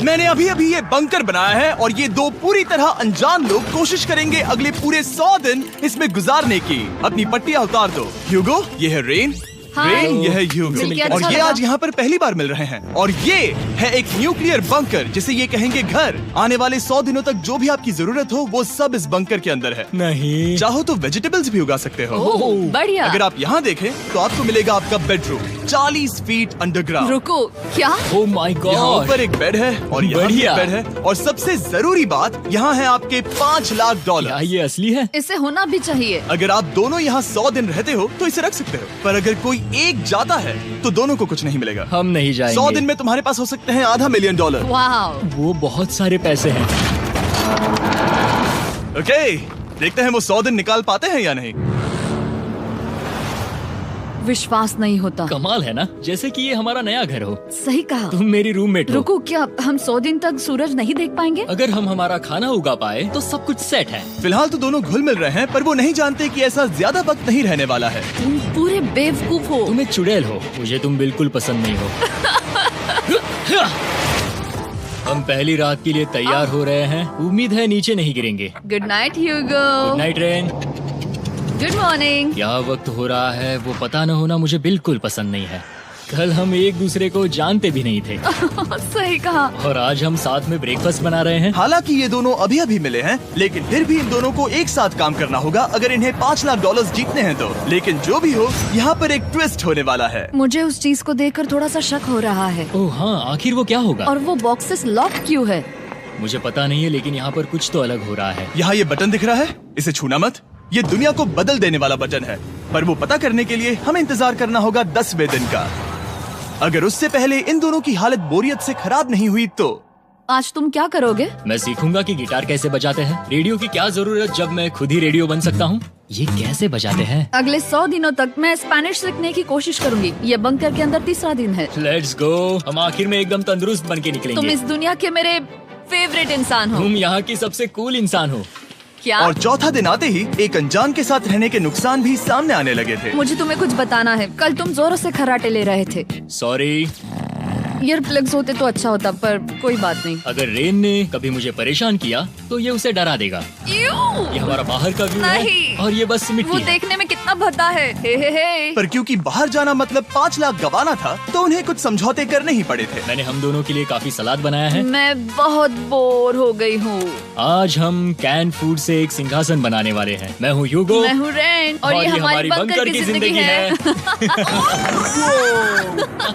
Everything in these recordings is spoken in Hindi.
मैंने अभी अभी ये बंकर बनाया है और ये दो पूरी तरह अनजान लोग कोशिश करेंगे अगले पूरे 100 दिन इसमें गुजारने की। अपनी पट्टियां उतार दो। ह्यूगो, ये है रेन। रेन, ये है ह्यूगो। और ये आज यहाँ पर पहली बार मिल रहे हैं। और ये है एक न्यूक्लियर बंकर, जिसे ये कहेंगे घर। आने वाले 100 दिनों तक जो भी आपकी जरूरत हो वो सब इस बंकर के अंदर है। नहीं, चाहो तो वेजिटेबल्स भी उगा सकते हो। बढ़िया। अगर आप यहाँ देखें तो आपको मिलेगा आपका बेडरूम 40 फीट अंडरग्राउंड। रुको, क्या? ओह माय यहाँ गॉड, ऊपर एक बेड है और यहाँ भी एक बेड है। और सबसे जरूरी बात, यहाँ है आपके $5 लाख। क्या ये असली है? इसे होना भी चाहिए। अगर आप दोनों यहाँ 100 दिन रहते हो तो इसे रख सकते हो, पर अगर कोई एक जाता है तो दोनों को कुछ नहीं मिलेगा। हम नहीं जाएंगे। 100 दिन में तुम्हारे पास हो सकते हैं $500 मिलियन। वाह, वो बहुत सारे पैसे हैं। ओके, देखते हैं वो 100 दिन निकाल पाते हैं या नहीं। विश्वास नहीं होता। कमाल है ना, जैसे कि ये हमारा नया घर हो। सही कहा। तुम मेरी रूममेट हो। रुको, क्या हम 100 दिन तक सूरज नहीं देख पाएंगे? अगर हम हमारा खाना उगा पाए तो सब कुछ सेट है। फिलहाल तो दोनों घुल मिल रहे हैं, पर वो नहीं जानते कि ऐसा ज्यादा वक्त नहीं रहने वाला है। तुम पूरे बेवकूफ हो। तुम एक चुड़ैल हो, मुझे तुम बिल्कुल पसंद नहीं हो। हम पहली रात के लिए तैयार हो रहे हैं। उम्मीद है नीचे नहीं गिरेंगे। Good night Hugo. Good night Rain. Good morning. क्या वक्त हो रहा है वो पता न होना मुझे बिल्कुल पसंद नहीं है। कल हम एक दूसरे को जानते भी नहीं थे सही कहा। और आज हम साथ में ब्रेकफास्ट बना रहे हैं। हालांकि ये दोनों अभी अभी मिले हैं, लेकिन फिर भी इन दोनों को एक साथ काम करना होगा अगर इन्हें $5 लाख जीतने हैं तो। लेकिन जो भी हो, यहाँ पर एक ट्विस्ट होने वाला है। मुझे उस चीज को देखकर थोड़ा सा शक हो रहा है। ओह हाँ, आखिर वो क्या होगा? और वो बॉक्सेस लॉक क्यों है? मुझे पता नहीं है, लेकिन यहाँ पर कुछ तो अलग हो रहा है। यहाँ ये बटन दिख रहा है, इसे छूना मत। ये दुनिया को बदल देने वाला बटन है, पर वो पता करने के लिए हमें इंतजार करना होगा 10वें दिन का। अगर उससे पहले इन दोनों की हालत बोरियत से खराब नहीं हुई तो आज तुम क्या करोगे? मैं सीखूंगा कि गिटार कैसे बजाते हैं। रेडियो की क्या जरूरत जब मैं खुद ही रेडियो बन सकता हूँ। ये कैसे बजाते हैं? अगले 100 दिनों तक मैं स्पेनिश सीखने की कोशिश करूंगी। ये बंकर के अंदर 3रा दिन है। Let's go. हम आखिर में एकदम तंदुरुस्त बन के निकलेंगे। तुम इस दुनिया के मेरे फेवरेट इंसान हो। तुम यहाँ की सबसे कूल इंसान हो। क्या? और चौथा दिन आते ही एक अनजान के साथ रहने के नुकसान भी सामने आने लगे थे। मुझे तुम्हें कुछ बताना है। कल तुम जोरों से खर्राटे ले रहे थे। सॉरी। ईयर प्लग्स होते तो अच्छा होता, पर कोई बात नहीं। अगर रेन ने कभी मुझे परेशान किया तो ये उसे डरा देगा। ये हमारा बाहर का व्यू है और ये बस मिट्टी वो है। देखने में कितना भद्दा है। हे। पर क्योंकि बाहर जाना मतलब 5 लाख गंवाना था, तो उन्हें कुछ समझौते करने ही पड़े थे। मैंने हम दोनों के लिए काफी सलाद बनाया है। मैं बहुत बोर हो गई हूँ। आज हम कैन फूड से एक सिंहासन बनाने वाले हैं। मैं हूँ ह्यूगो। मैं हूँ रेन। और ये हमारी बंकर की जिंदगी है।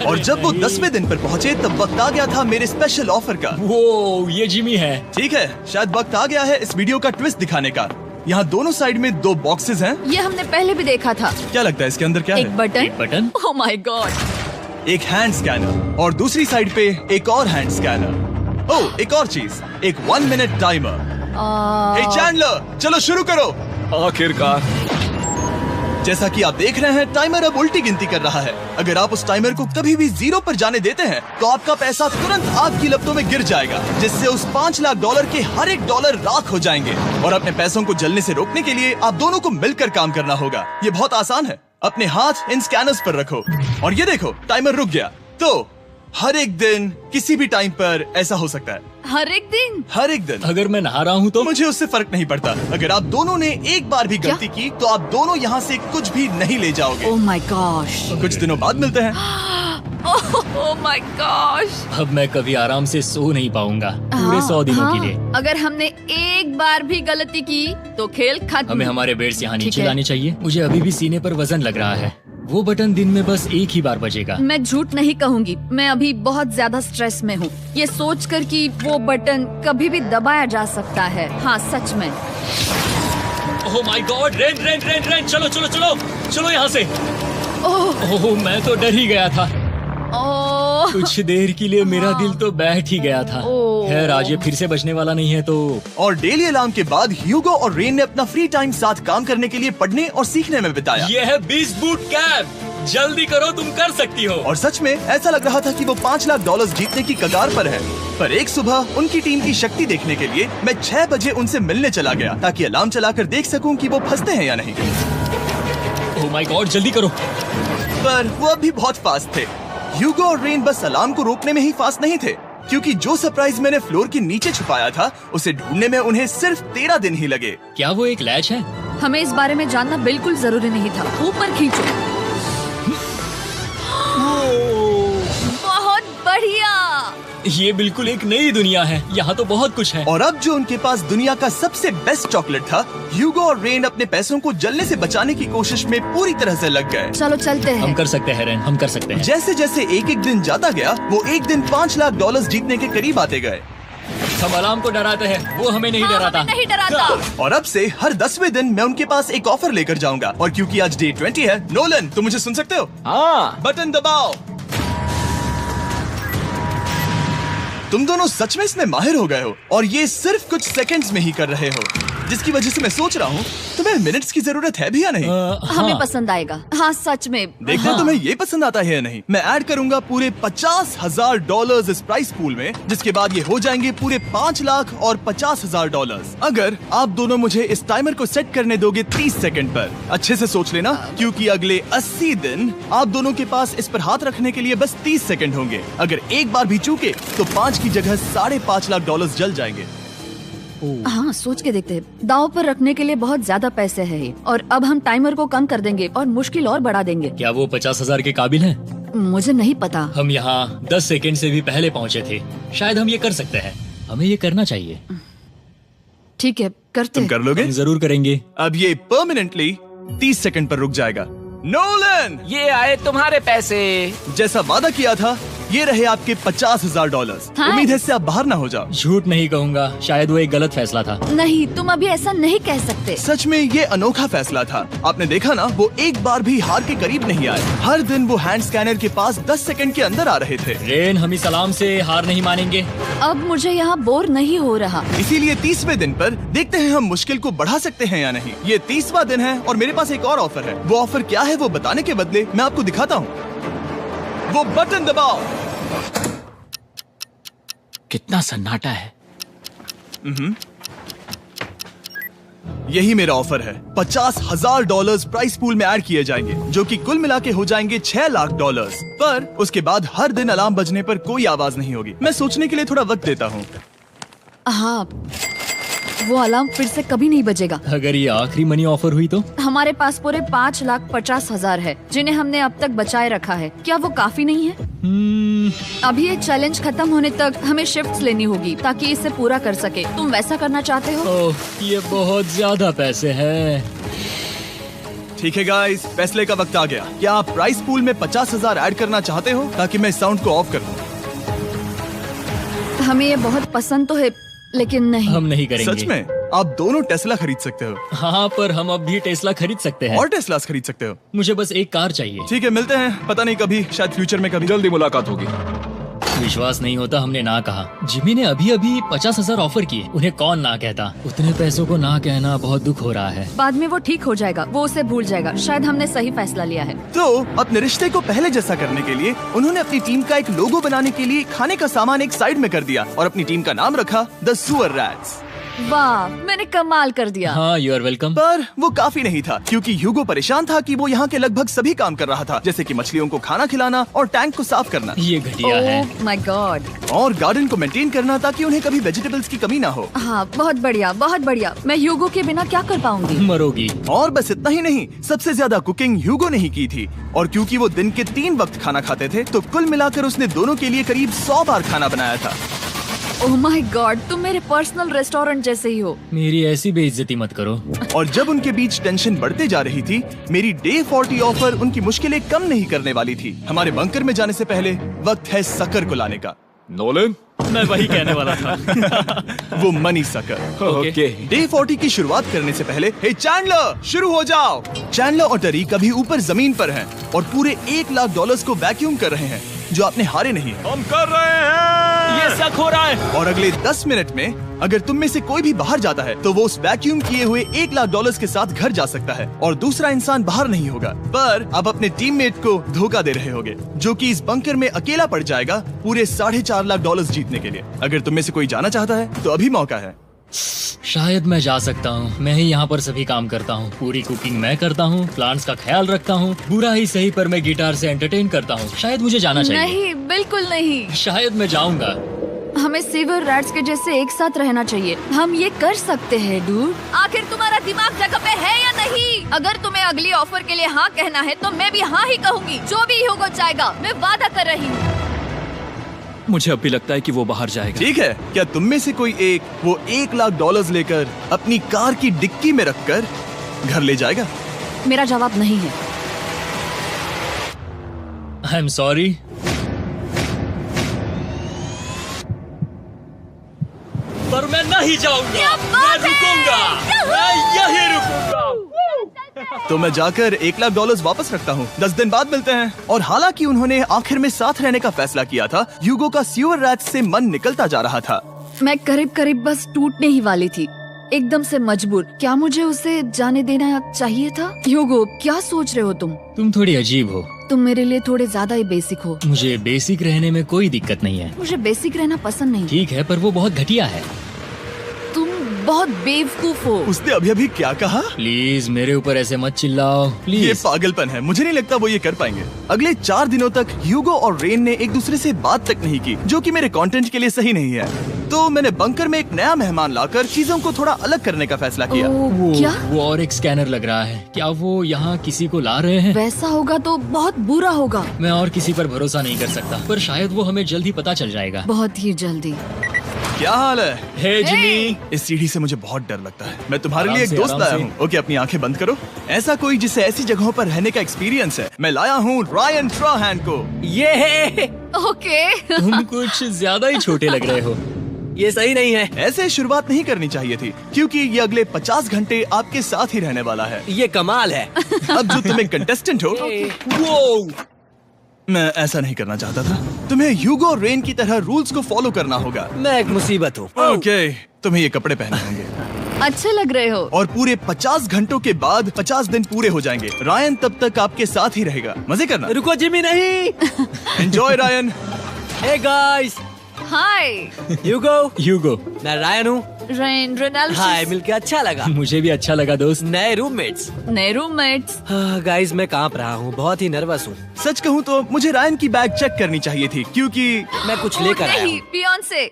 और जब वो 10वें दिन पर पहुँचे तब वक्त आ गया था मेरे स्पेशल ऑफर का। वो ये जिमी है। ठीक है, शायद वक्त आ गया है इस वीडियो का ट्विस्ट दिखाने का। यहाँ दोनों साइड में 2 बॉक्सेस हैं। ये हमने पहले भी देखा था। क्या लगता है इसके अंदर क्या एक है? बटन। Oh my God. एक हैंड स्कैनर और दूसरी साइड पे एक और हैंड स्कैनर। ओह, एक और चीज, एक 1 मिनट टाइमर। हे चैंडलर, चलो शुरू करो। आखिरकार। जैसा कि आप देख रहे हैं, टाइमर अब उल्टी गिनती कर रहा है। अगर आप उस टाइमर को कभी भी 0 पर जाने देते हैं तो आपका पैसा तुरंत आग की लपटों में गिर जाएगा, जिससे उस $5 लाख के हर एक डॉलर राख हो जाएंगे। और अपने पैसों को जलने से रोकने के लिए आप दोनों को मिलकर काम करना होगा। ये बहुत आसान है। अपने हाथ इन स्कैनर्स पर रखो और ये देखो, टाइमर रुक गया। तो हर एक दिन किसी भी टाइम पर ऐसा हो सकता है। हर एक दिन? हर एक दिन। अगर मैं नहा रहा हूँ तो मुझे उससे फर्क नहीं पड़ता। अगर आप दोनों ने एक बार भी गलती की तो आप दोनों यहाँ से कुछ भी नहीं ले जाओगे। Oh my gosh. कुछ दिनों बाद मिलते हैं। Oh my gosh. अब मैं कभी आराम से सो नहीं पाऊंगा पूरे 100 दिनों के लिए। अगर हमने एक बार भी गलती की तो खेल खत्म। हमें हमारे बेड से यहाँ ठीक नीचे है। लाने चाहिए। मुझे अभी भी सीने पर वजन लग रहा है। वो बटन दिन में बस एक ही बार बजेगा। मैं झूठ नहीं कहूँगी, मैं अभी बहुत ज्यादा स्ट्रेस में हूँ, ये सोचकर कि वो बटन कभी भी दबाया जा सकता है। हाँ सच में। ओह my God, rain rain rain rain, चलो चलो चलो चलो यहाँ से। ओह मैं तो डर ही गया था। ओह कुछ देर के लिए मेरा दिल तो बैठ ही गया था। खैर आज ये फिर से बचने वाला नहीं है तो। और डेली अलार्म के बाद ह्यूगो और रेन ने अपना फ्री टाइम साथ काम करने के लिए पढ़ने और सीखने में बिताया। ये है 20 बूट कैप। जल्दी करो, तुम कर सकती हो। और सच में ऐसा लग रहा था कि वो $5 लाख जीतने की कगार पर है। पर एक सुबह उनकी टीम की शक्ति देखने के लिए मैं 6 बजे उनसे मिलने चला गया, ताकि अलार्म चलाकर देख सकूं कि वो फंसते हैं या नहीं। ओह माय गॉड, जल्दी करो। पर वो अभी बहुत फास्ट थे। ह्यूगो और रेन बस अलार्म को रोकने में ही फास्ट नहीं थे, क्योंकि जो सरप्राइज मैंने फ्लोर के नीचे छुपाया था उसे ढूंढने में उन्हें सिर्फ 13 दिन ही लगे। क्या वो एक लैच है? हमें इस बारे में जानना बिल्कुल जरूरी नहीं था। ऊपर खींचो। बहुत बढ़िया। ये बिल्कुल एक नई दुनिया है। यहाँ तो बहुत कुछ है। और अब जो उनके पास दुनिया का सबसे बेस्ट चॉकलेट था, ह्यूगो और रेन अपने पैसों को जलने से बचाने की कोशिश में पूरी तरह से लग गए। चलो चलते हैं। हम कर सकते हैं रेन, हम कर सकते हैं। जैसे जैसे एक एक दिन जाता गया, वो एक दिन $5 लाख जीतने के करीब आते गए। हम अलार्म को डराते हैं, वो हमें नहीं डराता। हमें नहीं डराता। और अब से हर 10वें दिन मैं उनके पास एक ऑफर लेकर जाऊंगा। और क्योंकि आज डे 20 है, नोलन तुम मुझे सुन सकते हो? हाँ। बटन दबाओ। तुम दोनों सच में इसमें माहिर हो गए हो और ये सिर्फ कुछ सेकंड्स में ही कर रहे हो, जिसकी वजह से मैं सोच रहा हूँ तुम्हें मिनट्स की जरूरत है भी या नहीं। हमें हाँ। पसंद आएगा। हाँ सच में। देखते हैं तुम्हें ये पसंद आता है या नहीं। मैं ऐड करूंगा पूरे $50,000 इस प्राइस पूल में, जिसके बाद ये हो जाएंगे पूरे $5 लाख और $50,000 अगर आप दोनों मुझे इस टाइमर को सेट करने दोगे 30 सेकंड पर। अच्छे से सोच लेना, क्योंकि अगले 80 दिन आप दोनों के पास इस पर हाथ रखने के लिए बस 30 सेकंड होंगे। अगर एक बार भी चूके तो 5 की जगह $5.5 लाख जल जाएंगे। हाँ सोच के देखते हैं। दांव पर रखने के लिए बहुत ज्यादा पैसे है ये। और अब हम टाइमर को कम कर देंगे और मुश्किल और बढ़ा देंगे। क्या वो 50,000 के काबिल हैं? मुझे नहीं पता। हम यहाँ 10 सेकंड से भी पहले पहुँचे थे। शायद हम ये कर सकते हैं। हमें ये करना चाहिए। ठीक है करते तुम हैं। कर लोगे? हम जरूर करेंगे। अब ये परमानेंटली 30 सेकंड पर रुक जाएगा। नोलन, ये आए तुम्हारे पैसे। जैसा वादा किया था, ये रहे आपके $50,000। हाँ। उम्मीद है इससे आप बाहर ना हो जाओ। झूठ नहीं कहूँगा, शायद वो एक गलत फैसला था। नहीं तुम अभी ऐसा नहीं कह सकते। सच में ये अनोखा फैसला था। आपने देखा ना, वो एक बार भी हार के करीब नहीं आए। हर दिन वो हैंड स्कैनर के पास 10 सेकंड के अंदर आ रहे थे। रेन, हम इस अलार्म से हार नहीं मानेंगे। अब मुझे यहाँ बोर नहीं हो रहा। इसीलिए 30वें दिन पर देखते हैं हम मुश्किल को बढ़ा सकते हैं या नहीं। ये 30वां दिन है और मेरे पास एक और ऑफर है। वो ऑफर क्या है वो बताने के बदले मैं आपको दिखाता हूँ। वो बटन दबाओ। कितना सन्नाटा है। यही मेरा ऑफर है। $50,000 प्राइस पूल में ऐड किए जाएंगे, जो कि कुल मिला के हो जाएंगे $6 लाख। पर उसके बाद हर दिन अलार्म बजने पर कोई आवाज नहीं होगी। मैं सोचने के लिए थोड़ा वक्त देता हूँ। हाँ वो अलार्म फिर से कभी नहीं बजेगा। अगर ये आखिरी मनी ऑफर हुई तो? हमारे पास पूरे $5,50,000 है, जिन्हें हमने अब तक बचाए रखा है। क्या वो काफी नहीं है? अभी ये चैलेंज खत्म होने तक हमें शिफ्ट्स लेनी होगी ताकि इसे पूरा कर सके। तुम वैसा करना चाहते हो? ओह, ये बहुत ज्यादा पैसे हैं। ठीक है गाइस, फैसले का वक्त आ गया। क्या आप प्राइस पूल में 50,000 ऐड करना चाहते हो ताकि मैं साउंड को ऑफ कर दूं? हमें ये बहुत पसंद तो है, लेकिन नहीं। हम नहीं करेंगे। सच में? आप दोनों टेस्ला खरीद सकते हो। हाँ, पर हम अब भी टेस्ला खरीद सकते हैं। और टेस्लास खरीद सकते हो। मुझे बस एक कार चाहिए। ठीक है, मिलते हैं। पता नहीं कभी, शायद फ्यूचर में कभी। जल्दी मुलाकात होगी। विश्वास नहीं होता हमने ना कहा। जिमी ने अभी अभी 50,000 ऑफर किए। उन्हें कौन ना कहता। उतने पैसों को ना कहना बहुत दुख हो रहा है। बाद में वो ठीक हो जाएगा, वो उसे भूल जाएगा। शायद हमने सही फैसला लिया है। तो अपने रिश्ते को पहले जैसा करने के लिए उन्होंने अपनी टीम का एक लोगो बनाने के लिए खाने का सामान एक साइड में कर दिया और अपनी टीम का नाम रखा द सुअर रैट्स। वाह, मैंने कमाल कर दिया। हाँ, यू आर वेलकम। पर वो काफी नहीं था, क्योंकि ह्यूगो परेशान था कि वो यहाँ के लगभग सभी काम कर रहा था, जैसे कि मछलियों को खाना खिलाना और टैंक को साफ करना ये घटिया है। ओह माय गॉड। और गार्डन को मेंटेन करना ताकि उन्हें कभी वेजिटेबल्स की कमी ना हो। हाँ बहुत बढ़िया, बहुत बढ़िया। मैं ह्यूगो के बिना क्या कर पाऊंगी? मरोगी। और बस इतना ही नहीं, सबसे ज्यादा कुकिंग ह्यूगो ने ही की थी। और क्योंकि वो दिन के 3 वक्त खाना खाते थे, तो कुल मिलाकर उसने दोनों के लिए करीब 100 बार खाना बनाया था। ओह माय गॉड, तुम मेरे पर्सनल रेस्टोरेंट जैसे ही हो। मेरी ऐसी बेइज्जती मत करो। और जब उनके बीच टेंशन बढ़ते जा रही थी, मेरी डे 40 ऑफर उनकी मुश्किलें कम नहीं करने वाली थी। हमारे बंकर में जाने से पहले वक्त है सकर को लाने का। नोलन, मैं वही कहने वाला था। वो मनी सकर। ओके। डे 40 की शुरुआत करने से पहले, हे चैंडलर, शुरू हो जाओ। चैंडलर और टरीक अभी ऊपर जमीन पर हैं और पूरे $1 लाख को वैक्यूम कर रहे हैं, जो आपने हारे नहीं है। हम कर रहे हैं। ये शक हो रहा है। और अगले 10 मिनट में अगर तुम में से कोई भी बाहर जाता है, तो वो उस वैक्यूम किए हुए $1 लाख के साथ घर जा सकता है और दूसरा इंसान बाहर नहीं होगा। पर आप अपने टीममेट को धोखा दे रहे होगे, जो कि इस बंकर में अकेला पड़ जाएगा पूरे $4.5 लाख जीतने के लिए। अगर तुम में से कोई जाना चाहता है, तो अभी मौका है। शायद मैं जा सकता हूँ। मैं ही यहाँ पर सभी काम करता हूँ। पूरी कुकिंग मैं करता हूँ, प्लांट्स का ख्याल रखता हूँ। बुरा ही सही, पर मैं गिटार से एंटरटेन करता हूँ। शायद मुझे जाना चाहिए। नहीं, बिल्कुल नहीं। शायद मैं जाऊंगा। हमें सीवर रैट्स के जैसे एक साथ रहना चाहिए। हम ये कर सकते हैं डूड। आखिर तुम्हारा दिमाग जगह पे है या नहीं? अगर तुम्हें अगली ऑफर के लिए हाँ कहना है तो मैं भी हाँ ही कहूँगी। जो भी होगा जाएगा, मैं वादा कर रही हूँ। मुझे अब भी लगता है कि वो बाहर जाएगा। ठीक है, क्या तुम में से कोई एक वो $1,00,000 लेकर अपनी कार की डिक्की में रखकर घर ले जाएगा? मेरा जवाब नहीं है। I am sorry. पर मैं नहीं जाऊंगा, मैं रुकूंगा, मैं यही रुकूंगा। तो मैं जाकर $1,00,000 वापस रखता हूँ। 10 दिन बाद मिलते हैं। और हालांकि उन्होंने आखिर में साथ रहने का फैसला किया था, ह्यूगो का सीवर रैट्स से मन निकलता जा रहा था। मैं करीब करीब बस टूटने ही वाली थी, एकदम से मजबूर। क्या मुझे उसे जाने देना चाहिए था? ह्यूगो, क्या सोच रहे हो तुम? तुम थोड़ी अजीब हो। तुम मेरे लिए थोड़े ज्यादा ही बेसिक हो। मुझे बेसिक रहने में कोई दिक्कत नहीं है। मुझे बेसिक रहना पसंद नहीं। ठीक है, पर वो बहुत घटिया है। तुम बहुत बेवकूफ हो। उसने अभी अभी क्या कहा? प्लीज मेरे ऊपर ऐसे मत चिल्लाओ, ये प्लीज। पागलपन है। मुझे नहीं लगता वो ये कर पाएंगे। अगले 4 दिनों तक ह्यूगो और रेन ने एक दूसरे से बात तक नहीं की, जो कि मेरे कंटेंट के लिए सही नहीं है। तो मैंने बंकर में एक नया मेहमान लाकर चीजों को थोड़ा अलग करने का फैसला किया। क्या? वो और एक स्कैनर लग रहा है। क्या वो यहाँ किसी को ला रहे हैं? वैसा होगा तो बहुत बुरा होगा। मैं और किसी पर भरोसा नहीं कर सकता, पर शायद वो हमें जल्द ही पता चल जाएगा। बहुत ही जल्दी। क्या हाल है? हे जिमी। इस सीढ़ी से मुझे बहुत डर लगता है। मैं तुम्हारे आराम लिए एक से, दोस्त आराम लाया से। हूँ। ओके, अपनी आंखें बंद करो। ऐसा कोई जिसे ऐसी जगहों पर रहने का एक्सपीरियंस है। मैं लाया हूँ रायन ट्राहैन को। ये है, ओके। तुम कुछ ज्यादा ही छोटे लग रहे हो। ये सही नहीं है। ऐसे शुरुआत नहीं करनी चाहिए थी, क्योंकि ये अगले 50 घंटे आपके साथ ही रहने वाला है। ये कमाल है। अब जो तुम एक कंटेस्टेंट हो, वो मैं ऐसा नहीं करना चाहता था। तुम्हें ह्यूगो और रेन की तरह रूल्स को फॉलो करना होगा। मैं एक मुसीबत हूँ। ओके, तुम्हें ये कपड़े पहने होंगे। अच्छे लग रहे हो। और पूरे 50 घंटों के बाद 50 दिन पूरे हो जाएंगे। रायन तब तक आपके साथ ही रहेगा। मजे करना। रुको जिमी, नहीं। Enjoy Ryan. हे गाइस, हाय ह्यूगो। मैं रायन हूँ। Rain, Reginald. हाय, मिलके अच्छा लगा। मुझे भी अच्छा लगा दोस्त। नए रूममेट्स। नए रूममेट्स। गाइस, मैं कांप रहा हूँ, बहुत ही नर्वस हूँ। सच कहूँ तो मुझे रायन की बैग चेक करनी चाहिए थी, क्योंकि मैं कुछ लेकर आया नहीं, हूँ। बियॉन्से।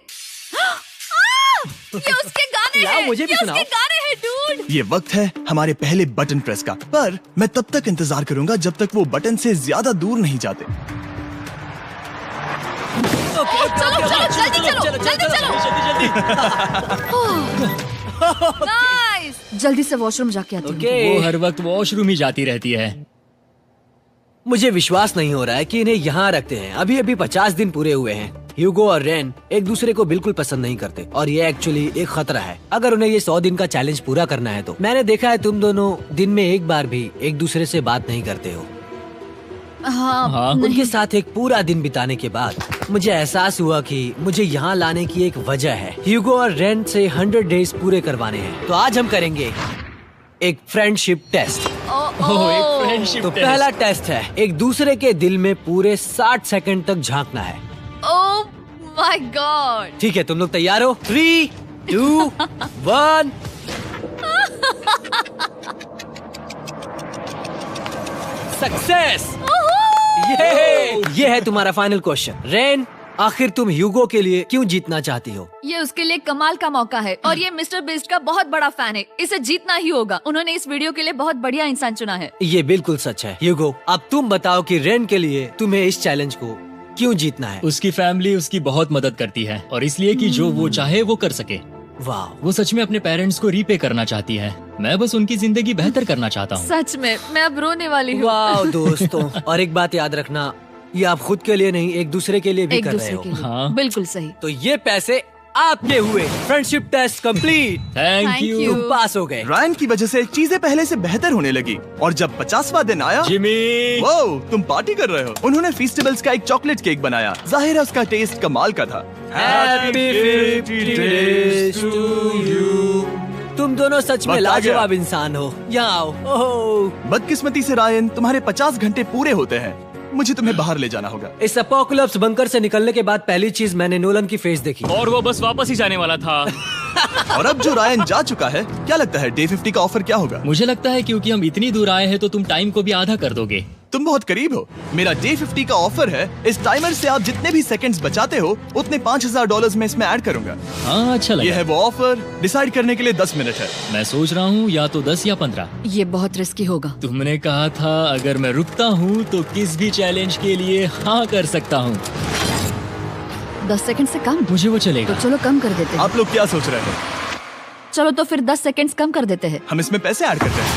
ये उसके गाने लाओ, हैं। मुझे भी ये सुनाओ। उसके गाने हैं डूड। ये वक्त है हमारे पहले बटन प्रेस का। पर मैं तब तक इंतजार करूंगा जब तक वो बटन से ज्यादा दूर नहीं जाते। चलो, जल्दी नाइस। जल्दी से वॉशरूम जाके आती हूँ। वो हर वक्त वॉशरूम ही जाती रहती है। मुझे विश्वास नहीं हो रहा है कि इन्हें यहाँ रखते हैं। अभी अभी 50 दिन पूरे हुए हैं। ह्यूगो और रेन एक दूसरे को बिल्कुल पसंद नहीं करते और ये एक्चुअली एक खतरा है। अगर उन्हें ये 100 दिन का चैलेंज पूरा करना है तो। मैंने देखा है तुम दोनों दिन में एक बार भी एक दूसरे से बात नहीं करते हो। हाँ, उनके साथ एक पूरा दिन बिताने के बाद मुझे एहसास हुआ कि मुझे यहाँ लाने की एक वजह है। ह्यूगो और रेन से 100 डेज पूरे करवाने हैं। तो आज हम करेंगे एक फ्रेंडशिप टेस्ट। एक फ्रेंडशिप तो पहला टेस्ट है, एक दूसरे के दिल में पूरे 60 सेकंड तक झांकना है। ओह माय गॉड। ठीक है, तुम लोग तैयार हो? 3, 2, 1। सक्सेस। ये है तुम्हारा फाइनल क्वेश्चन। रेन, आखिर तुम ह्यूगो के लिए क्यों जीतना चाहती हो? ये उसके लिए कमाल का मौका है और ये मिस्टर बीस्ट का बहुत बड़ा फैन है। इसे जीतना ही होगा। उन्होंने इस वीडियो के लिए बहुत बढ़िया इंसान चुना है। ये बिल्कुल सच है। ह्यूगो, अब तुम बताओ कि रेन के लिए तुम्हें इस चैलेंज को क्यों जीतना है? उसकी फैमिली उसकी बहुत मदद करती है और इसलिए कि जो वो चाहे वो कर सके। वाह, वो सच में अपने पेरेंट्स को रीपे करना चाहती है। मैं बस उनकी जिंदगी बेहतर करना चाहता हूँ। सच में मैं अब रोने वाली हूँ। वाह दोस्तों, और एक बात याद रखना, ये आप खुद के लिए नहीं, एक दूसरे के लिए भी एक कर रहे दूसरे हो। के लिए। हाँ। बिल्कुल सही। तो ये पैसे आपके हुए। Friendship test complete. Thank Thank you you। तुम पास हो गए। रायन की वजह से चीजें पहले से बेहतर होने लगी। और जब 50वां दिन आया, जिमी। वो तुम पार्टी कर रहे हो। उन्होंने फीस्टेबल्स का एक चॉकलेट केक बनाया। जाहिर है उसका टेस्ट कमाल का था। Happy 50 days to you। तुम दोनों सच में वक्त आ गया। लाजवाब इंसान हो। यहाँ आओ। ओह, बदकिस्मती से रायन, तुम्हारे 50 घंटे पूरे होते हैं। मुझे तुम्हें बाहर ले जाना होगा। इस अपोकलिप्स बंकर से निकलने के बाद पहली चीज मैंने नोलन की फेस देखी। और वो बस वापस ही जाने वाला था। और अब जो रायन जा चुका है, क्या लगता है डे 50 का ऑफर क्या होगा? मुझे लगता है क्योंकि हम इतनी दूर आए हैं तो तुम टाइम को भी आधा कर दोगे। तुम बहुत करीब हो। मेरा डे 50 का ऑफर है। इस टाइमर से आप जितने भी सेकंड्स बचाते हो उतने $5000 में इसमें ऐड करूंगा। हाँ, अच्छा ये लगा। है वो ऑफर। डिसाइड करने के लिए 10 मिनट है। मैं सोच रहा हूँ या तो 10 या 15। ये बहुत रिस्की होगा। तुमने कहा था अगर मैं रुकता हूँ तो किस भी चैलेंज के लिए हाँ कर सकता हूँ। 10 सेकंड से कम? मुझे वो तो चलेगा। चलो कम कर देते हैं। आप लोग क्या सोच रहे हो? चलो तो फिर 10 सेकंड्स कम कर देते हैं। हम इसमें पैसे ऐड करते हैं।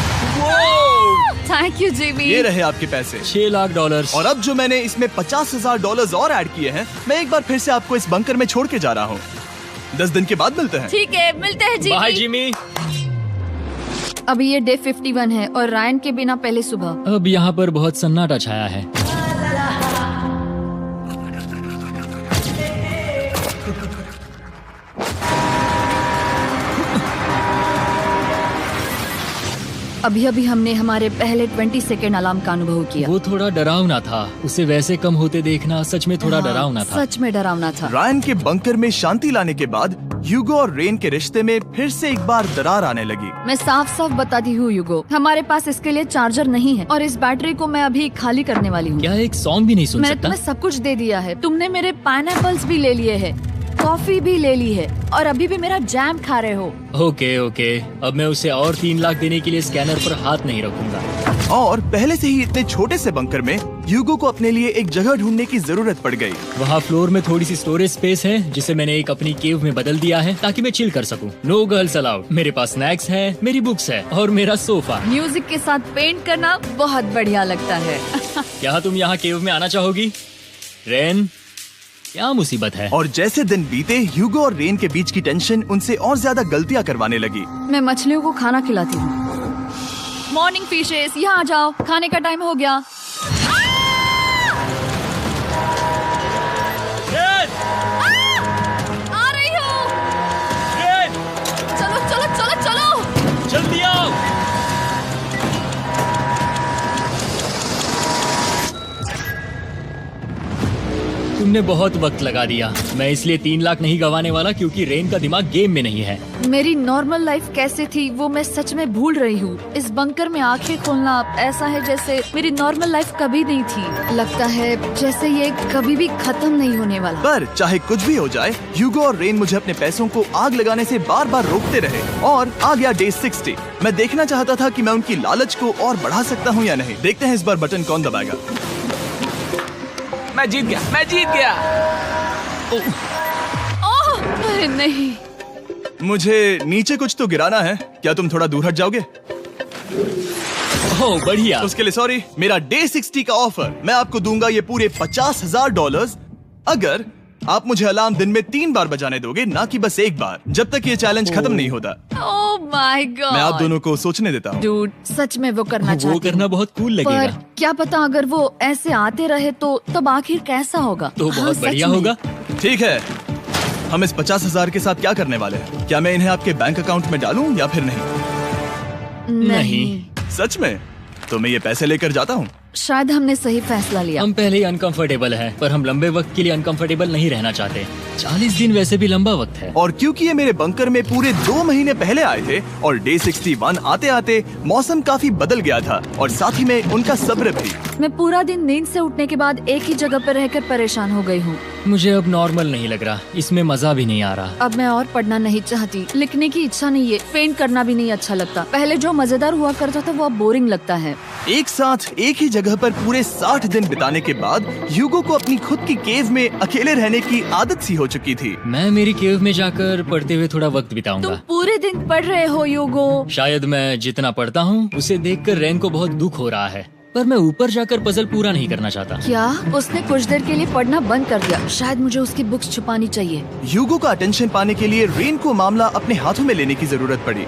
Thank you Jimmy. ये रहे आपके पैसे। $6 लाख। और अब जो मैंने इसमें $50,000 और ऐड किए हैं, मैं एक बार फिर से आपको इस बंकर में छोड़ के जा रहा हूँ। 10 दिन के बाद मिलते हैं। ठीक है, मिलते हैं बाय जिमी। जिमी। अभी ये डे 51 है और रायन के बिना पहले सुबह। अब यहाँ पर बहुत सन्नाटा छाया है। अभी अभी हमने हमारे पहले 20 सेकेंड अलार्म का अनुभव किया। वो थोड़ा डरावना था। उसे वैसे कम होते देखना सच में थोड़ा हाँ, डरावना था। सच में डरावना था। रायन के बंकर में शांति लाने के बाद ह्यूगो और रेन के रिश्ते में फिर से एक बार दरार आने लगी। मैं साफ साफ बताती हूँ यूगो, हमारे पास इसके लिए चार्जर नहीं है और इस बैटरी को मैं अभी खाली करने वाली हूँ। क्या एक सॉन्ग भी नहीं सुन मैंने सकता? तुम्हें सब कुछ दे दिया है। तुमने मेरे पाइनएप्पल्स भी ले लिए हैं, कॉफी भी ले ली है और अभी भी मेरा जैम खा रहे हो। ओके ओके, अब मैं उसे और 3 लाख देने के लिए स्कैनर पर हाथ नहीं रखूंगा। और पहले से ही इतने छोटे से बंकर में ह्यूगो को अपने लिए एक जगह ढूंढने की जरूरत पड़ गई। वहाँ फ्लोर में थोड़ी सी स्टोरेज स्पेस है जिसे मैंने एक अपनी केव में बदल दिया है ताकि मैं चिल कर सकूं। No girls allowed. मेरे पास स्नैक्स है, मेरी बुक्स है और मेरा सोफा। म्यूजिक के साथ पेंट करना बहुत बढ़िया लगता है। क्या तुम यहाँ केव में आना चाहोगी? रेन, क्या मुसीबत है? और जैसे दिन बीते, ह्यूगो और रेन के बीच की टेंशन उनसे और ज्यादा गलतियां करवाने लगी। मैं मछलियों को खाना खिलाती हूँ। मॉर्निंग फिशेस, यहाँ आ जाओ, खाने का टाइम हो गया। आ रही हूँ। चलो चलो चलो चलो। जल्दी आओ। तुमने बहुत वक्त लगा दिया। मैं इसलिए 3 लाख नहीं गंवाने वाला क्योंकि रेन का दिमाग गेम में नहीं है। मेरी नॉर्मल लाइफ कैसे थी वो मैं सच में भूल रही हूँ। इस बंकर में आंखें खोलना ऐसा है जैसे मेरी नॉर्मल लाइफ कभी नहीं थी। लगता है जैसे ये कभी भी खत्म नहीं होने वाला। पर चाहे कुछ भी हो जाए, ह्यूगो और रेन मुझे अपने पैसों को आग लगाने से बार बार रोकते रहे। और आ गया डे 60। मैं देखना चाहता था कि मैं उनकी लालच को और बढ़ा सकता हूँ या नहीं। देखते हैं इस बार बटन कौन दबाएगा। मैं जीत गया। ओह अरे नहीं। मुझे नीचे कुछ तो गिराना है। क्या तुम थोड़ा दूर हट जाओगे? ओह बढ़िया। उसके लिए सॉरी। मेरा डे 60 का ऑफर, मैं आपको दूंगा ये पूरे $50,000 अगर आप मुझे अलार्म दिन में 3 बार बजाने दोगे, ना कि बस एक बार, जब तक ये चैलेंज खत्म नहीं होता। ओह माय गॉड। मैं आप दोनों को सोचने देता हूँ। डूड, सच में वो करना वो चाहती करना हूँ। बहुत कूल पर लगेगा। क्या पता अगर वो ऐसे आते रहे तो तब आखिर कैसा होगा? तो हाँ, बहुत सच बढ़िया में। होगा। ठीक है, हम इस 50,000 के साथ क्या करने वाले हैं? क्या मैं इन्हें आपके बैंक अकाउंट में डालूं या फिर नहीं? नहीं। सच में? तो मैं ये पैसे लेकर जाता हूँ। शायद हमने सही फैसला लिया। हम पहले ही अनकंफर्टेबल हैं, पर हम लंबे वक्त के लिए अनकंफर्टेबल नहीं रहना चाहते। 40 दिन वैसे भी लंबा वक्त है। और क्योंकि ये मेरे बंकर में पूरे 2 महीने पहले आए थे और डे 61 आते आते मौसम काफी बदल गया था और साथ ही में उनका सब्र भी। मैं पूरा दिन नींद से उठने के बाद एक ही जगह पर रहकर परेशान हो गई हूँ। मुझे अब नॉर्मल नहीं लग रहा, इसमें मजा भी नहीं आ रहा। अब मैं और पढ़ना नहीं चाहती, लिखने की इच्छा नहीं है, पेंट करना भी नहीं अच्छा लगता। पहले जो मजेदार हुआ करता था वो अब बोरिंग लगता है। एक साथ एक ही जगह पर पूरे 60 दिन बिताने के बाद ह्यूगो को अपनी खुद की केव में अकेले रहने की आदत सी हो चुकी थी। मैं मेरी केव में जाकर पढ़ते हुए थोड़ा वक्त तुम बिताऊंगा। पूरे दिन पढ़ रहे हो यूगो। शायद मैं जितना पढ़ता हूँ उसे देखकर रेन को बहुत दुख हो रहा है, पर मैं ऊपर जाकर पजल पूरा नहीं करना चाहता। क्या उसने कुछ देर के लिए पढ़ना बंद कर दिया? शायद मुझे उसकी बुक्स छुपानी चाहिए। ह्यूगो का अटेंशन पाने के लिए रेन को मामला अपने हाथों में लेने की जरूरत पड़ी।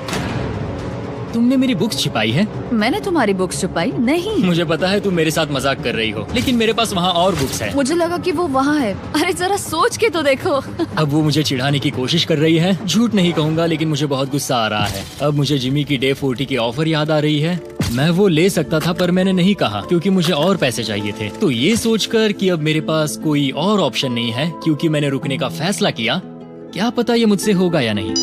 तुमने मेरी बुक्स छिपाई है? मैंने तुम्हारी बुक्स छुपाई नहीं। मुझे पता है तुम मेरे साथ मजाक कर रही हो, लेकिन मेरे पास वहाँ और बुक्स है। मुझे लगा कि वो वहाँ है। अरे जरा सोच के तो देखो। अब वो मुझे चिढ़ाने की कोशिश कर रही है। झूठ नहीं कहूँगा, लेकिन मुझे बहुत गुस्सा आ रहा है। अब मुझे जिमी की डे 40 की ऑफर याद आ रही है। मैं वो ले सकता था पर मैंने नहीं कहा क्योंकि मुझे और पैसे चाहिए थे। तो ये सोचकर कि अब मेरे पास कोई और ऑप्शन नहीं है क्योंकि मैंने रुकने का फैसला किया, क्या पता ये मुझसे होगा या नहीं।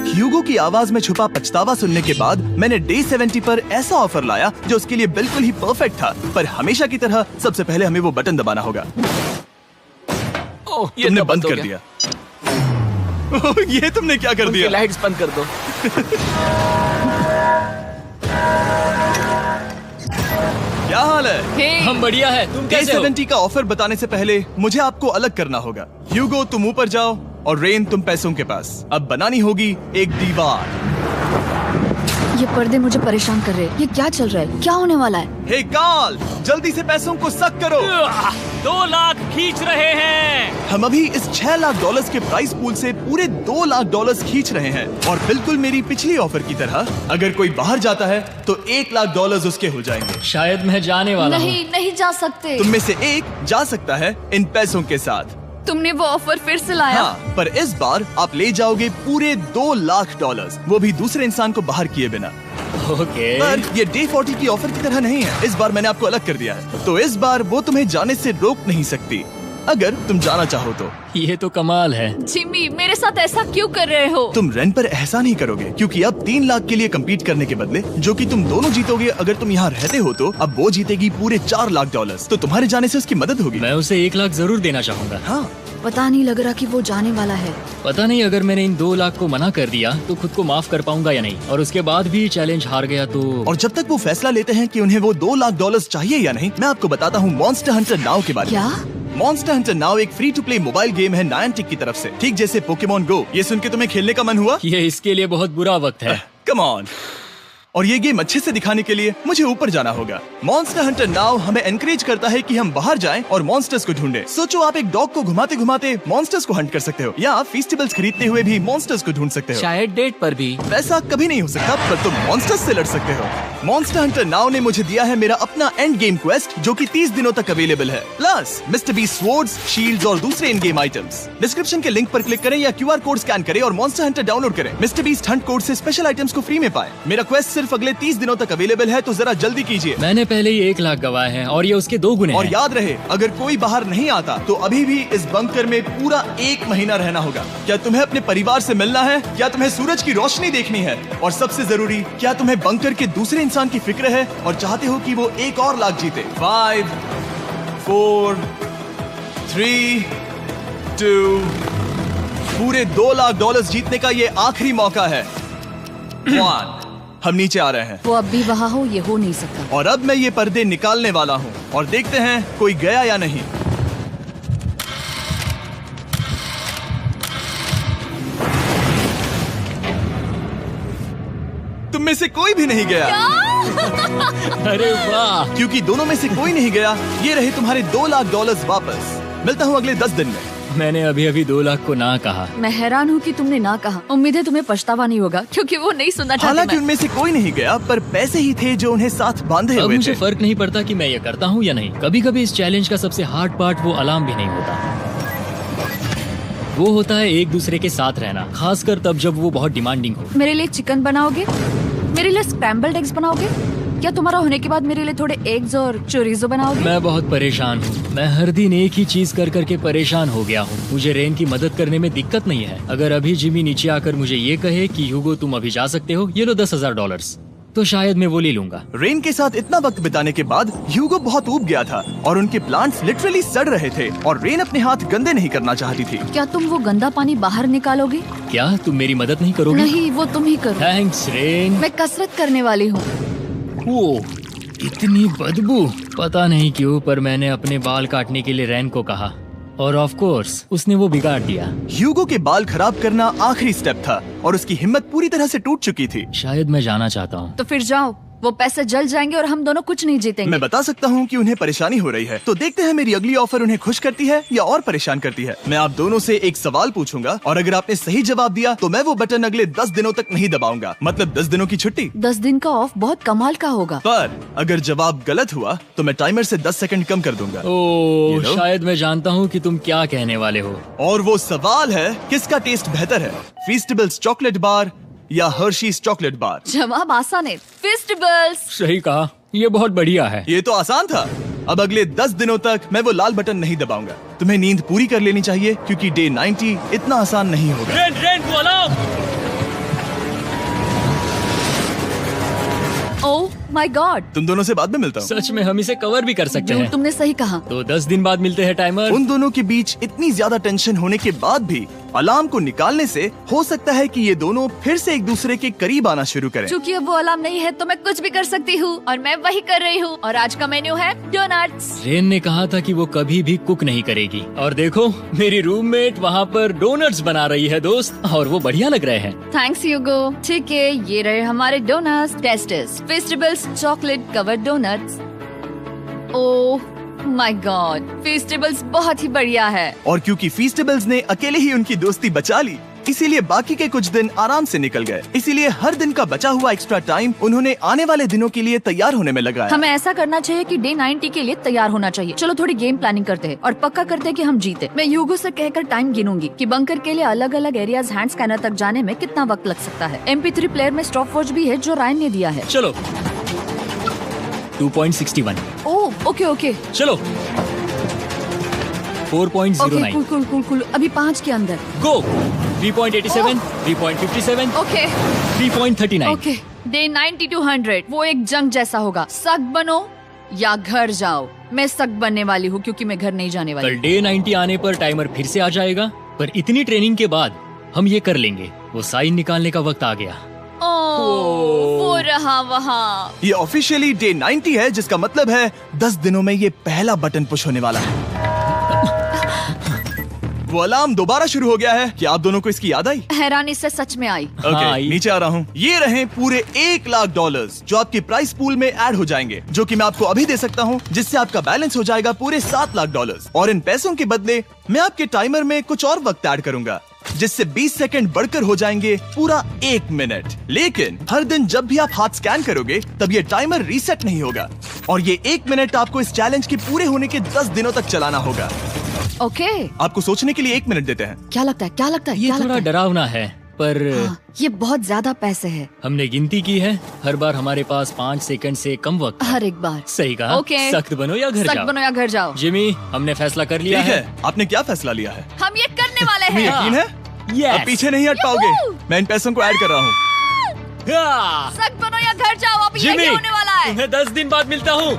ह्यूगो की आवाज में छुपा पछतावा सुनने के बाद मैंने डे 70 पर ऐसा ऑफर लाया जो उसके लिए बिल्कुल ही परफेक्ट था। पर हमेशा की तरह सबसे पहले हमें वो बटन दबाना होगा। ओह, ये तुमने तो बंद हो कर गया। दिया। ओह, ये तुमने क्या कर उनकी दिया? लाइट्स बंद कर दो। क्या हाल है? हे, हम बढ़िया है, तुम डे कैसे हो? 70 का ऑफर बताने से पहले मुझे आपको अलग करना होगा। ह्यूगो तुम ऊपर जाओ और रेन तुम पैसों के पास। अब बनानी होगी एक दीवार। ये पर्दे मुझे परेशान कर रहे हैं। ये क्या चल रहा है? क्या होने वाला है? हे कार्ल, जल्दी से पैसों को सक करो। 2 लाख खींच रहे हैं। हम अभी इस $6 लाख के प्राइस पूल से पूरे $2 लाख खींच रहे हैं और बिल्कुल मेरी पिछली ऑफर की तरह अगर कोई बाहर जाता है तो $1 लाख उसके हो जाएंगे। शायद मैं जाने वाला हूँ। नहीं, नहीं जा सकते। तुम में से एक जा सकता है इन पैसों के साथ। तुमने वो ऑफर फिर से लाया? हाँ, पर इस बार आप ले जाओगे पूरे $2 लाख, वो भी दूसरे इंसान को बाहर किए बिना। ओके। पर ये डे 40 की ऑफर की तरह नहीं है। इस बार मैंने आपको अलग कर दिया है, तो इस बार वो तुम्हें जाने से रोक नहीं सकती अगर तुम जाना चाहो तो। ये तो कमाल है। जिमी, मेरे साथ ऐसा क्यों कर रहे हो? तुम रेन पर एहसान ही करोगे क्योंकि अब 3 लाख के लिए कम्पीट करने के बदले जो कि तुम दोनों जीतोगे अगर तुम यहाँ रहते हो, तो अब वो जीतेगी पूरे $4 लाख। तो तुम्हारे जाने से उसकी मदद होगी। मैं उसे 1 लाख जरूर देना चाहूंगा। हाँ, पता नहीं लग रहा कि वो जाने वाला है। पता नहीं अगर मैंने इन 2 लाख को मना कर दिया तो खुद को माफ कर पाऊंगा या नहीं, और उसके बाद भी चैलेंज हार गया तो। और जब तक वो फैसला लेते हैं कि उन्हें वो $2 लाख चाहिए या नहीं, मैं आपको बताता हूँ मॉन्स्टर हंटर नाउ के बारे में। क्या? मॉन्स्टर हंटर नाउ एक free to play mobile game है नायंटिक की तरफ से, ठीक जैसे पोकेमॉन गो। ये सुन के तुम्हें खेलने का मन हुआ? ये इसके लिए बहुत बुरा वक्त है। Come on. और ये गेम अच्छे से दिखाने के लिए मुझे ऊपर जाना होगा। मॉन्स्टर हंटर नाउ हमें एनकरेज करता है कि हम बाहर जाएं और मॉन्स्टर्स को ढूंढें। सोचो, आप एक डॉग को घुमाते घुमाते मॉन्स्टर्स को हंट कर सकते हो, या फेस्टिवल्स खरीदते हुए भी मॉन्स्टर्स को ढूंढ सकते हो। शायद डेट पर भी। वैसा कभी नहीं हो सकता, पर तुम मॉन्स्टर्स से लड़ सकते हो। मॉन्स्टर हंटर नाउ ने मुझे दिया है मेरा अपना एंड गेम क्वेस्ट जो कि 30 दिनों तक अवेलेबल है, plus mister beast swords, shields और दूसरे इन गेम आइटम्स। डिस्क्रिप्शन के लिंक पर क्लिक करें या QR कोड स्कैन करें और मॉन्स्टर हंटर डाउनलोड करें। मिस्टर बीस्ट हंट कोड से स्पेशल आइटम्स को फ्री में पाएं। मेरा क्वेस्ट सिर्फ अगले 30 दिनों तक अवेलेबल है, तो जरा जल्दी कीजिए। मैंने पहले ही 1 लाख गवाए हैं और ये उसके 2 गुने और हैं। याद रहे, अगर कोई बाहर नहीं आता तो अभी भी इस बंकर में पूरा 1 महीना रहना होगा। क्या तुम्हें अपने परिवार से मिलना है? क्या तुम्हें सूरज की रोशनी देखनी है? और सबसे जरूरी, क्या तुम्हें बंकर के दूसरे इंसान की फिक्र है और चाहते हो कि वो $1 और लाख जीते? 5, 4, 3, 2, पूरे $2 लाख जीतने का ये आखिरी मौका है। 1, हम नीचे आ रहे हैं वो अब भी वहाँ हो, ये हो नहीं सकता। और अब मैं ये पर्दे निकालने वाला हूँ और देखते हैं कोई गया या नहीं। तुम में से कोई भी नहीं गया। अरे वाह। क्योंकि दोनों में से कोई नहीं गया, ये रहे तुम्हारे $2 लाख वापस। मिलता हूँ अगले 10 दिन में। मैंने अभी अभी 2 लाख को ना कहा। मैं हैरान हूँ कि तुमने ना कहा। उम्मीद है तुम्हें पछतावा नहीं होगा, क्योंकि वो नहीं सुनना चाहते। हालांकि उनमें से कोई नहीं गया, पर पैसे ही थे जो उन्हें साथ बांधे अब हुए मुझे थे। फर्क नहीं पड़ता कि मैं ये करता हूँ या नहीं। कभी कभी इस चैलेंज का सबसे हार्ड पार्ट वो अलार्म भी नहीं होता, वो होता है एक दूसरे के साथ रहना, खासकर तब जब वो बहुत डिमांडिंग हो। मेरे लिए चिकन बनाओगे? मेरे लिए स्क्रैम्बल्ड एग्स बनाओगे? क्या तुम्हारा होने के बाद मेरे लिए थोड़े एग्स और चोरिजो बनाओगे? मैं बहुत परेशान हूँ। मैं हर दिन एक ही चीज कर करके परेशान हो गया हूँ। मुझे रेन की मदद करने में दिक्कत नहीं है। अगर अभी जिमी नीचे आकर मुझे ये कहे कि ह्यूगो तुम अभी जा सकते हो, ये लो $10,000, तो शायद मैं वो ले लूंगा। रेन के साथ इतना वक्त बिताने के बाद ह्यूगो बहुत ऊब गया था और उनके प्लांट्स लिटरली सड़ रहे थे और रेन अपने हाथ गंदे नहीं करना चाहती थी। क्या तुम वो गंदा पानी बाहर निकालोगे? क्या तुम मेरी मदद नहीं करोगे? नहीं, वो तुम ही करो। Thanks rain. मैं कसरत करने वाली हूँ। वो इतनी बदबू। पता नहीं क्यों, पर मैंने अपने बाल काटने के लिए रेन को कहा और ऑफ कोर्स उसने वो बिगाड़ दिया। ह्यूगो के बाल खराब करना आखिरी स्टेप था और उसकी हिम्मत पूरी तरह से टूट चुकी थी। शायद मैं जाना चाहता हूँ। तो फिर जाओ, वो पैसे जल जाएंगे और हम दोनों कुछ नहीं जीतेंगे। मैं बता सकता हूँ कि उन्हें परेशानी हो रही है, तो देखते हैं मेरी अगली ऑफर उन्हें खुश करती है या और परेशान करती है। मैं आप दोनों से एक सवाल पूछूंगा और अगर आपने सही जवाब दिया तो मैं वो बटन अगले 10 दिनों तक नहीं दबाऊंगा, मतलब 10 दिनों की छुट्टी। 10 दिन का ऑफ बहुत कमाल का होगा। पर अगर जवाब गलत हुआ तो मैं टाइमर से 10 सेकंड कम कर दूंगा। ओह, You know? शायद मैं जानता हूँ कि तुम क्या कहने वाले हो। और वो सवाल है, किसका टेस्ट बेहतर है, फेस्टिवल्स चॉकलेट बार या हर्शीज चॉकलेट बार? जवाब आसान है, फेस्टिवल्स। सही कहा, ये बहुत बढ़िया है। ये तो आसान था। अब अगले 10 दिनों तक मैं वो लाल बटन नहीं दबाऊंगा। तुम्हें नींद पूरी कर लेनी चाहिए क्योंकि डे 90 इतना आसान नहीं होगा। रेन रेन वो अलार्म। ओह माय गॉड, तुम दोनों से बाद में मिलता हूँ। सच में हम इसे कवर भी कर सकते हैं। तुमने सही कहा। तो 10 दिन बाद मिलते हैं टाइमर। उन दोनों के बीच इतनी ज्यादा टेंशन होने के बाद भी अलार्म को निकालने से हो सकता है कि ये दोनों फिर से एक दूसरे के करीब आना शुरू करें। क्योंकि अब वो अलार्म नहीं है तो मैं कुछ भी कर सकती हूँ और मैं वही कर रही हूँ। और आज का मेन्यू है डोनट्स। रेन ने कहा था कि वो कभी भी कुक नहीं करेगी और देखो मेरी रूममेट वहाँ पर डोनट्स बना रही है दोस्त, और वो बढ़िया लग रहे हैं। Thanks Hugo. ठीक है, ये रहे हमारे donuts. Testers festivals chocolate covered donuts. Oh my God, festivals बहुत ही बढ़िया है। और क्योंकि फीस्टेबल्स ने अकेले ही उनकी दोस्ती बचा ली, इसीलिए बाकी के कुछ दिन आराम से निकल गए। इसीलिए हर दिन का बचा हुआ एक्स्ट्रा टाइम उन्होंने आने वाले दिनों के लिए तैयार होने में लगाया। हमें ऐसा करना चाहिए कि डे 90 के लिए तैयार होना चाहिए। चलो थोड़ी गेम प्लानिंग करते हैं और पक्का करते हैं कि हम जीते। मैं ह्यूगो से कहकर टाइम गिनूंगी कि बंकर के लिए अलग अलग एरियाज हैंड स्कैनर तक जाने में कितना वक्त लग सकता है। MP3 प्लेयर में स्टॉप वॉच भी है जो रायन ने दिया है। चलो 2.61। ओह ओके ओके चलो 4.09। Cool cool cool cool. अभी 5 के अंदर। गो 3.87, 3.57, ओके 3.39। ओके। डे 90 to 100 वो एक जंग जैसा होगा। सख्त बनो या घर जाओ। मैं सख्त बनने वाली हूँ क्योंकि मैं घर नहीं जाने वाली। कल डे 90 आने पर टाइमर फिर से आ जाएगा, पर इतनी ट्रेनिंग के बाद हम ये कर लेंगे। वो साइन निकालने का वक्त आ गया। वो रहा वहाँ। ये ऑफिशियली डे 90 है, जिसका मतलब है 10 दिनों में ये पहला बटन पुश होने वाला है। वो अलार्म दोबारा शुरू हो गया है। क्या आप दोनों को इसकी याद आई? हैरानी से सच में आई। ओके, नीचे आ रहा हूँ। ये रहे पूरे $1,00,000 जो आपके प्राइस पूल में ऐड हो जाएंगे, जो कि मैं आपको अभी दे सकता हूँ, जिससे आपका बैलेंस हो जाएगा पूरे $7,00,000। और इन पैसों के बदले मैं आपके टाइमर में कुछ और वक्त ऐड करूंगा, जिससे 20 सेकंड बढ़कर हो जाएंगे पूरा 1 मिनट। लेकिन हर दिन जब भी आप हाथ स्कैन करोगे तब ये टाइमर रीसेट नहीं होगा, और ये 1 मिनट आपको इस चैलेंज के पूरे होने के 10 दिनों तक चलाना होगा। ओके। आपको सोचने के लिए 1 मिनट देते हैं। क्या लगता है, क्या लगता है? ये क्या थोड़ा लगता है? डरावना है, पर हाँ, ये बहुत ज्यादा पैसे है। हमने गिनती की है, हर बार हमारे पास 5 सेकंड से कम वक्त है। हर एक बार। सही कहा। ओके। सख्त बनो या घर सख्त जाओ। बनो या घर जाओ। जिमी, हमने फैसला कर लिया ठीक है। है, आपने क्या फैसला लिया है? हम ये करने वाले तुम्हें हैं। यकीन है? Yes. अब पीछे नहीं हट पाओगे। मैं इन पैसों को ऐड कर रहा हूँ। हाँ। सख्त बनो या घर जाओ। अब जिमी, यही होने वाला है। तुम्हें 10 दिन बाद मिलता हूँ।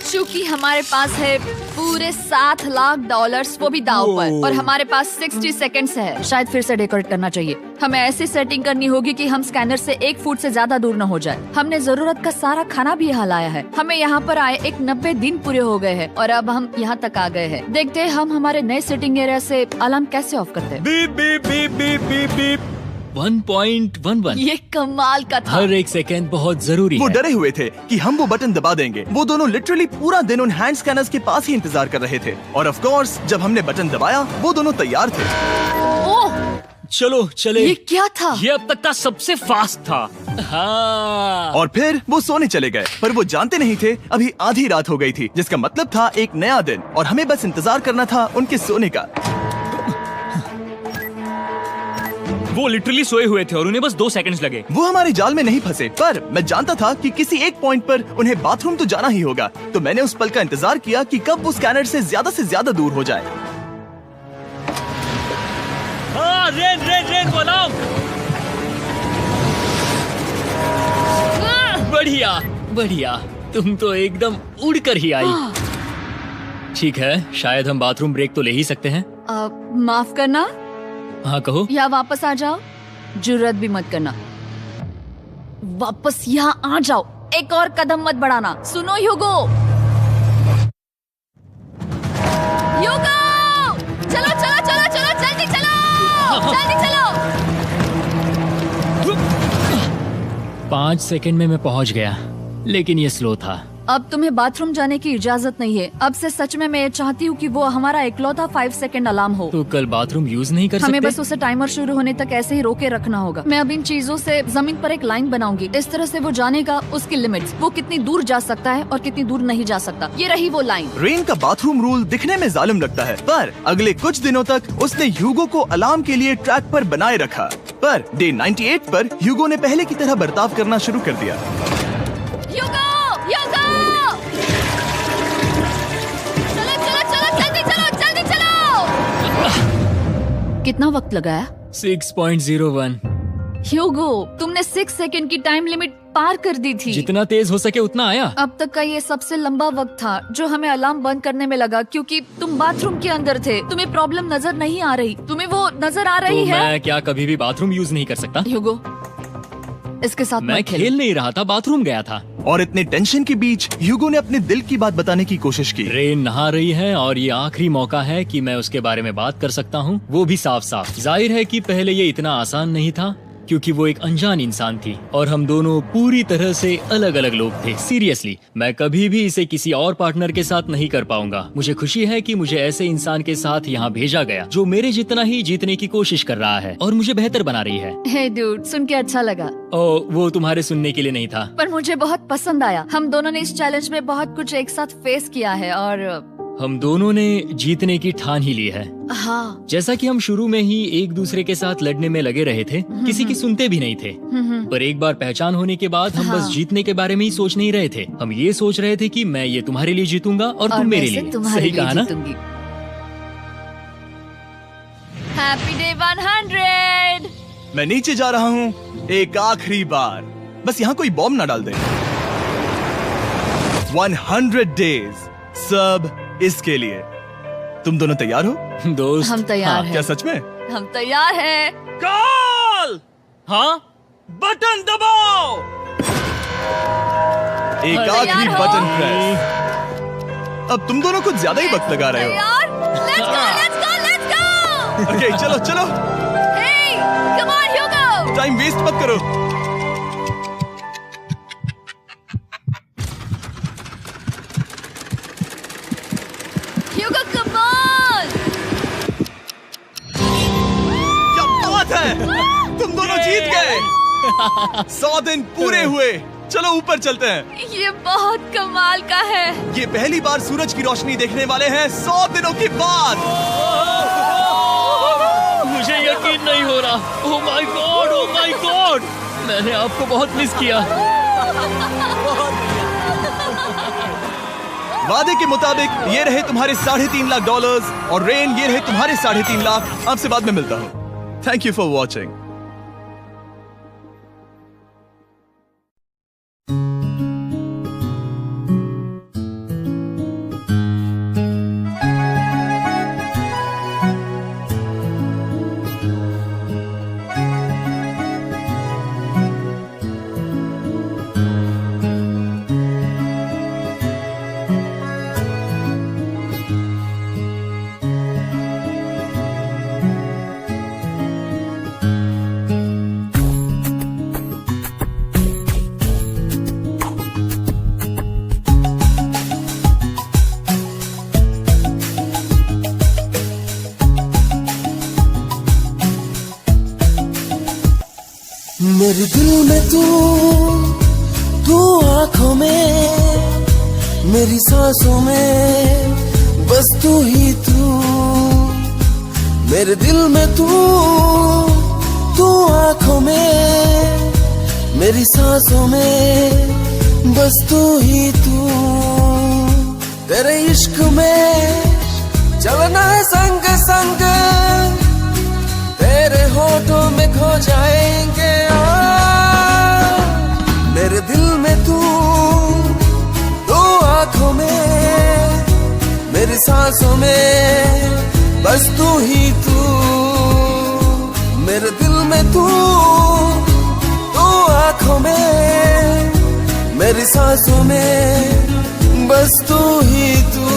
चूंकि हमारे पास है पूरे $7,00,000 वो भी दाव पर, और हमारे पास 60 सेकंड्स है। शायद फिर से डेकोरेट करना चाहिए। हमें ऐसी सेटिंग करनी होगी कि हम स्कैनर से 1 फुट से ज्यादा दूर न हो जाए। हमने जरूरत का सारा खाना भी यहाँ लाया है। हमें यहाँ पर आए 90 दिन पूरे हो गए हैं और अब हम यहाँ तक आ गए हैं। देखते हैं हम हमारे नए सेटिंग एरिया से अलार्म कैसे ऑफ करते हैं। Beep beep beep beep beep beep. 1.11। ये कमाल का था। हर एक सेकंड बहुत जरूरी वो है। डरे हुए थे कि हम वो बटन दबा देंगे। वो दोनों लिटरली पूरा दिन उन हैंड स्कैनर्स के पास ही इंतजार कर रहे थे, और ऑफ कोर्स जब हमने बटन दबाया वो दोनों तैयार थे। ओह, चलो चले। ये क्या था? ये अब तक का सबसे फास्ट था। हाँ। और फिर वो सोने चले गए, पर वो जानते नहीं थे अभी आधी रात हो गई थी, जिसका मतलब था एक नया दिन, और हमें बस इंतजार करना था उनके सोने का। वो लिटरली सोए हुए थे और उन्हें बस 2 सेकंड्स लगे। वो हमारे जाल में नहीं फंसे, पर मैं जानता था कि किसी एक पॉइंट पर उन्हें बाथरूम तो जाना ही होगा, तो मैंने उस पल का इंतजार किया कि कब वो स्कैनर से ज्यादा दूर हो जाए। हाँ, रेन रेन रेन वो अलार्म। बढ़िया बढ़िया, तुम तो एकदम उड़कर ही आई। ठीक है, शायद हम बाथरूम ब्रेक तो ले ही सकते हैं। माफ करना हाँ कहो। या वापस आ जाओ। जुर्रत भी मत करना। वापस यहाँ आ जाओ। एक और कदम मत बढ़ाना। सुनो ह्यूगो। ह्यूगो, चलो चलो चलो चलो, जल्दी चलो, जल्दी चलो। 5 सेकंड में मैं पहुंच गया, लेकिन ये स्लो था। अब तुम्हें बाथरूम जाने की इजाजत नहीं है। अब से सच में मैं चाहती हूँ कि वो हमारा इकलौता 5 सेकंड अलार्म हो। तो कल बाथरूम यूज नहीं कर सकते? हमें बस उसे टाइमर शुरू होने तक ऐसे ही रोके रखना होगा। मैं अब इन चीजों से जमीन पर एक लाइन बनाऊंगी। इस तरह से वो जानेगा उसकी लिमिट्स, वो कितनी दूर जा सकता है और कितनी दूर नहीं जा सकता। ये रही वो लाइन। रेन का बाथरूम रूल दिखने में जालिम लगता है, पर अगले कुछ दिनों तक उसने ह्यूगो को अलार्म के लिए ट्रैक पर बनाए रखा। पर डे 98 पर ह्यूगो ने पहले की तरह बर्ताव करना शुरू कर दिया। ह्यूगो, ह्यूगो! कितना वक्त लगाया? 6.01। ह्यूगो, तुमने 6 सेकंड की टाइम लिमिट पार कर दी थी। जितना तेज हो सके उतना आया। अब तक का ये सबसे लंबा वक्त था जो हमें अलार्म बंद करने में लगा, क्योंकि तुम बाथरूम के अंदर थे। तुम्हें प्रॉब्लम नजर नहीं आ रही। तुम्हें वो नजर आ रही तो है? मैं क्या कभी भी बाथरूम यूज नहीं कर सकता? ह्यूगो, इसके साथ मैं मत खेल। खेल नहीं रहा था, बाथरूम गया था। और इतने टेंशन के बीच ह्यूगो ने अपने दिल की बात बताने की कोशिश की। रेन नहा रही है और ये आखिरी मौका है कि मैं उसके बारे में बात कर सकता हूँ, वो भी साफ साफ। जाहिर है कि पहले ये इतना आसान नहीं था, क्योंकि वो एक अनजान इंसान थी और हम दोनों पूरी तरह से अलग अलग लोग थे। सीरियसली, मैं कभी भी इसे किसी और पार्टनर के साथ नहीं कर पाऊंगा। मुझे खुशी है कि मुझे ऐसे इंसान के साथ यहाँ भेजा गया जो मेरे जितना ही जीतने की कोशिश कर रहा है और मुझे बेहतर बना रही है। हे डूड, सुन के अच्छा लगा। ओ, वो तुम्हारे सुनने के लिए नहीं था। पर मुझे बहुत पसंद आया। हम दोनों ने इस चैलेंज में बहुत कुछ एक साथ फेस किया है और हम दोनों ने जीतने की ठान ही ली है। हाँ। जैसा कि हम शुरू में ही एक दूसरे के साथ लड़ने में लगे रहे थे, किसी की सुनते भी नहीं थे। पर एक बार पहचान होने के बाद हम बस जीतने के बारे में ही सोच नहीं रहे थे। हम ये सोच रहे थे कि मैं ये तुम्हारे लिए जीतूंगा और तुम मेरे लिए। सही कहा ना? Happy day 100। मैं नीचे जा रहा हूँ एक आखिरी बार, बस यहाँ कोई बॉम्ब ना डाल दे। 100 डेज, सब इसके लिए। तुम दोनों तैयार हो? दोस्त, हम तैयार हैं। क्या सच में? हम तैयार हैं। कॉल। हाँ, बटन दबाओ। एक तैयार आखिरी हो? Button press. अब तुम दोनों कुछ ज्यादा ही वक्त लगा रहे हो। तैयार? Let's go, let's go, let's go! Okay, चलो चलो, Hey, come on, Hugo! Time waste मत करो। Hugo, come on! क्या बात है, तुम दोनों जीत गए। 100 दिन पूरे हुए। चलो ऊपर चलते हैं। ये बहुत कमाल का है। ये पहली बार सूरज की रोशनी देखने वाले हैं 100 दिनों के बाद। मुझे यकीन नहीं हो रहा। ओह my God, oh my God, मैंने आपको बहुत मिस किया। वादे के मुताबिक ये रहे तुम्हारे $3.5 लाख और रेन ये रहे तुम्हारे 3.5 लाख। आपसे बाद में मिलता हूँ। Thank you for watching. मेरे दिल में तू आंखों में, मेरी सांसों में बस तू ही तू। मेरे दिल में तू आंखों में, मेरी सांसों में बस तू ही तू। तेरे इश्क में चलना है संग संग, तेरे होठों में खो जाएंगे। मेरे दिल में तू आंखों में, मेरी सांसों में बस तू ही तू। मेरे दिल में तू आंखों में, मेरी सांसों में बस तू ही तू।